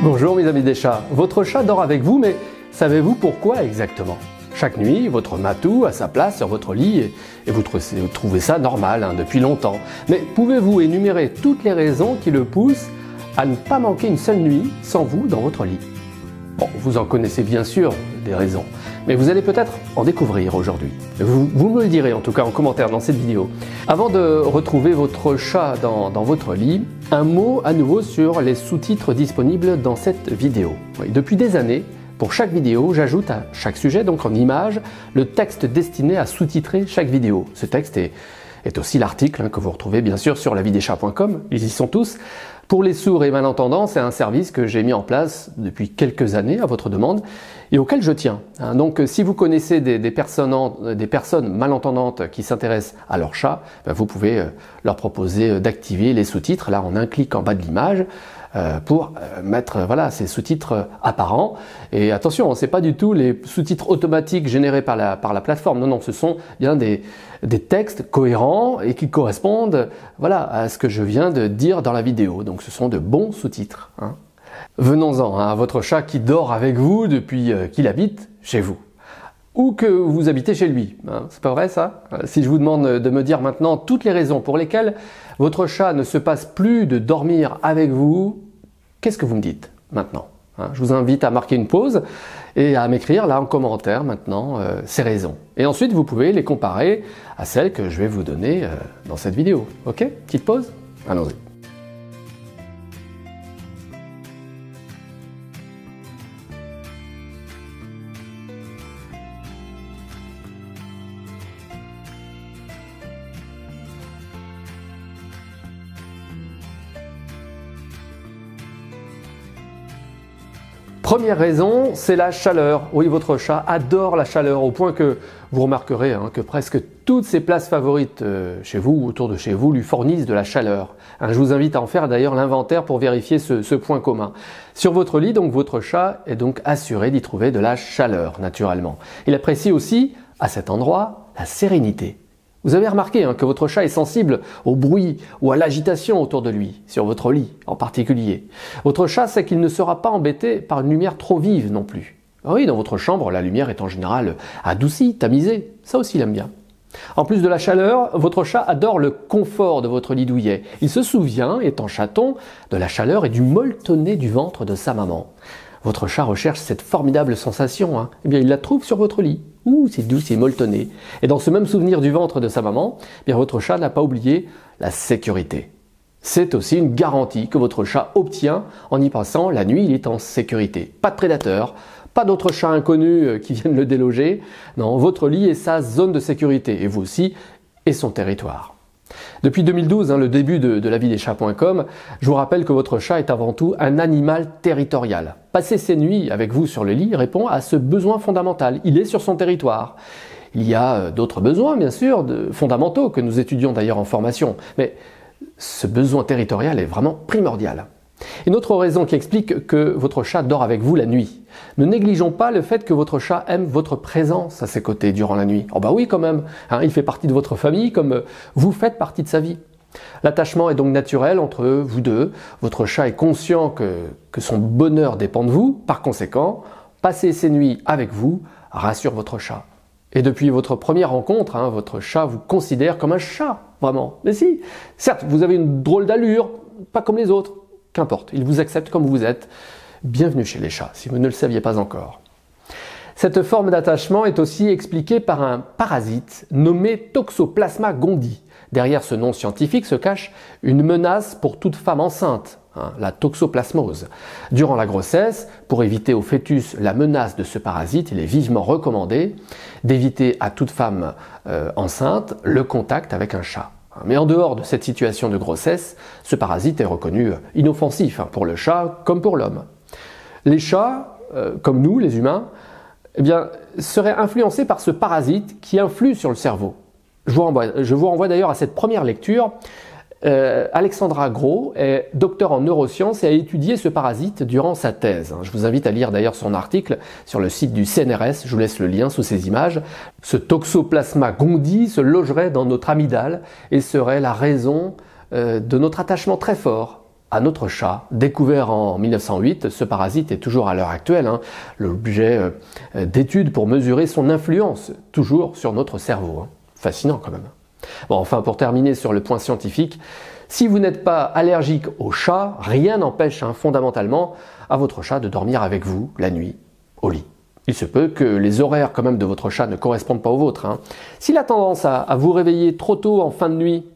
Bonjour mes amis des chats, votre chat dort avec vous, mais savez-vous pourquoi exactement? Chaque nuit, votre matou a sa place sur votre lit et vous trouvez ça normal depuis longtemps. Mais pouvez-vous énumérer toutes les raisons qui le poussent à ne pas manquer une seule nuit sans vous dans votre lit? Bon, vous en connaissez bien sûr des raisons, mais vous allez peut-être en découvrir aujourd'hui. Vous me le direz en tout cas en commentaire dans cette vidéo. Avant de retrouver votre chat dans votre lit, un mot à nouveau sur les sous-titres disponibles dans cette vidéo. Oui, depuis des années, pour chaque vidéo, j'ajoute à chaque sujet, donc en image, le texte destiné à sous-titrer chaque vidéo. Ce texte est aussi l'article que vous retrouvez bien sûr sur laviedeschats.com, ils y sont tous. Pour les sourds et malentendants, c'est un service que j'ai mis en place depuis quelques années à votre demande et auquel je tiens. Donc si vous connaissez des personnes malentendantes qui s'intéressent à leur chat, vous pouvez leur proposer d'activer les sous-titres là en un clic en bas de l'image pour mettre ces sous-titres apparents. Et attention, ce n'est pas du tout les sous-titres automatiques générés par la plateforme. Non, ce sont bien des textes cohérents et qui correspondent à ce que je viens de dire dans la vidéo. Donc ce sont de bons sous-titres. Venons-en à votre chat qui dort avec vous depuis qu'il habite chez vous. Ou que vous habitez chez lui. C'est pas vrai ça? Si je vous demande de me dire maintenant toutes les raisons pour lesquelles votre chat ne se passe plus de dormir avec vous, qu'est-ce que vous me dites maintenant? Je vous invite à marquer une pause et à m'écrire là en commentaire maintenant ces raisons. Et ensuite vous pouvez les comparer à celles que je vais vous donner dans cette vidéo. Ok? Petite pause? Allons-y. Première raison, c'est la chaleur. Oui, votre chat adore la chaleur au point que vous remarquerez que presque toutes ses places favorites chez vous ou autour de chez vous lui fournissent de la chaleur. Je vous invite à en faire d'ailleurs l'inventaire pour vérifier ce point commun. Sur votre lit, donc, votre chat est donc assuré d'y trouver de la chaleur naturellement. Il apprécie aussi, à cet endroit, la sérénité. Vous avez remarqué que votre chat est sensible au bruit ou à l'agitation autour de lui, sur votre lit en particulier. Votre chat sait qu'il ne sera pas embêté par une lumière trop vive non plus. Oui, dans votre chambre, la lumière est en général adoucie, tamisée. Ça aussi, il aime bien. En plus de la chaleur, votre chat adore le confort de votre lit douillet. Il se souvient, étant chaton, de la chaleur et du molletonner du ventre de sa maman. Votre chat recherche cette formidable sensation. Eh bien, il la trouve sur votre lit. Ouh, c'est doux, c'est molletonné. Et dans ce même souvenir du ventre de sa maman, votre chat n'a pas oublié la sécurité. C'est aussi une garantie que votre chat obtient en y passant la nuit, il est en sécurité. Pas de prédateurs, pas d'autres chats inconnus qui viennent le déloger. Non, votre lit est sa zone de sécurité et vous aussi, et son territoire. Depuis 2012, le début de laviedeschats.com, je vous rappelle que votre chat est avant tout un animal territorial. Passer ses nuits avec vous sur le lit répond à ce besoin fondamental. Il est sur son territoire. Il y a d'autres besoins, bien sûr, fondamentaux, que nous étudions d'ailleurs en formation. Mais ce besoin territorial est vraiment primordial. Une autre raison qui explique que votre chat dort avec vous la nuit. Ne négligeons pas le fait que votre chat aime votre présence à ses côtés durant la nuit. Oh bah oui quand même, il fait partie de votre famille comme vous faites partie de sa vie. L'attachement est donc naturel entre vous deux. Votre chat est conscient que son bonheur dépend de vous. Par conséquent, passer ses nuits avec vous rassure votre chat. Et depuis votre première rencontre, votre chat vous considère comme un chat, vraiment. Mais si, certes, vous avez une drôle d'allure, pas comme les autres. Qu'importe, il vous accepte comme vous êtes. Bienvenue chez les chats, si vous ne le saviez pas encore. Cette forme d'attachement est aussi expliquée par un parasite nommé Toxoplasma gondii. Derrière ce nom scientifique se cache une menace pour toute femme enceinte, la toxoplasmose. Durant la grossesse, pour éviter au fœtus la menace de ce parasite, il est vivement recommandé d'éviter à toute femme enceinte le contact avec un chat. Mais en dehors de cette situation de grossesse, ce parasite est reconnu inoffensif pour le chat comme pour l'homme. Les chats, comme nous, les humains, seraient influencés par ce parasite qui influe sur le cerveau. Je vous renvoie d'ailleurs à cette première lecture. Alexandra Gros est docteur en neurosciences et a étudié ce parasite durant sa thèse. Je vous invite à lire d'ailleurs son article sur le site du CNRS, je vous laisse le lien sous ces images. Ce Toxoplasma gondii se logerait dans notre amygdale et serait la raison de notre attachement très fort à notre chat. Découvert en 1908, ce parasite est toujours à l'heure actuelle l'objet d'études pour mesurer son influence, toujours sur notre cerveau. Fascinant quand même. Bon, enfin, pour terminer sur le point scientifique, si vous n'êtes pas allergique au chat, rien n'empêche fondamentalement à votre chat de dormir avec vous la nuit au lit. Il se peut que les horaires quand même de votre chat ne correspondent pas aux vôtres. S'il a tendance à vous réveiller trop tôt en fin de nuit,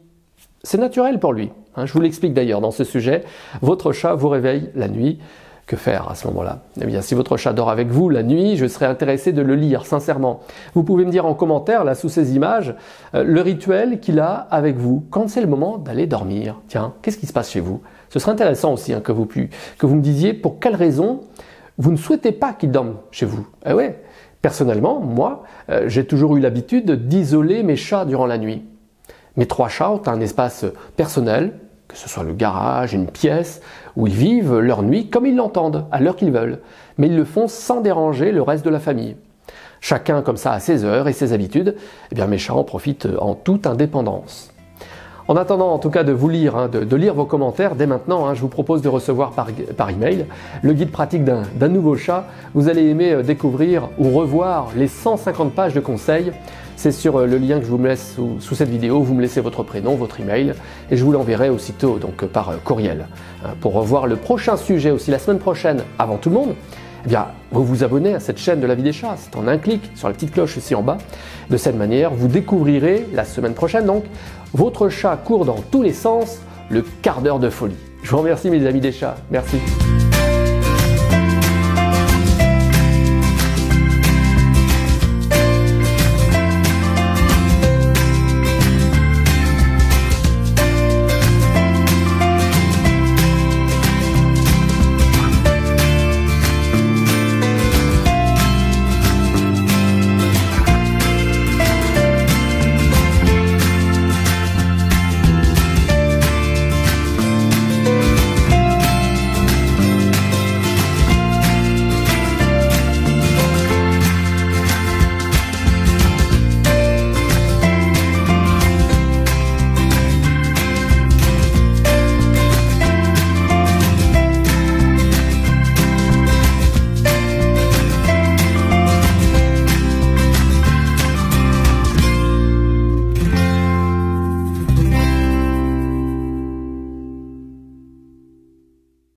c'est naturel pour lui. Je vous l'explique d'ailleurs dans ce sujet. Votre chat vous réveille la nuit. Que faire à ce moment-là? Eh bien, si votre chat dort avec vous la nuit, je serais intéressé de le lire, sincèrement. Vous pouvez me dire en commentaire, là, sous ces images, le rituel qu'il a avec vous quand c'est le moment d'aller dormir. Tiens, qu'est-ce qui se passe chez vous? Ce serait intéressant aussi que vous me disiez pour quelles raisons vous ne souhaitez pas qu'il dorme chez vous. Eh ouais, personnellement, moi, j'ai toujours eu l'habitude d'isoler mes chats durant la nuit. Mes 3 chats ont un espace personnel, que ce soit le garage, une pièce, où ils vivent leur nuit comme ils l'entendent, à l'heure qu'ils veulent. Mais ils le font sans déranger le reste de la famille. Chacun comme ça a ses heures et ses habitudes, eh bien mes chats en profitent en toute indépendance. En attendant en tout cas de vous lire, de lire vos commentaires dès maintenant, je vous propose de recevoir par email le guide pratique d'un nouveau chat. Vous allez aimer découvrir ou revoir les 150 pages de conseils. C'est sur le lien que je vous laisse sous cette vidéo, vous me laissez votre prénom, votre email et je vous l'enverrai aussitôt donc par courriel. Pour revoir le prochain sujet aussi la semaine prochaine avant tout le monde, eh bien, vous vous abonnez à cette chaîne de la vie des chats, c'est en un clic sur la petite cloche ici en bas. De cette manière, vous découvrirez la semaine prochaine donc votre chat court dans tous les sens, le quart d'heure de folie. Je vous remercie mes amis des chats, merci.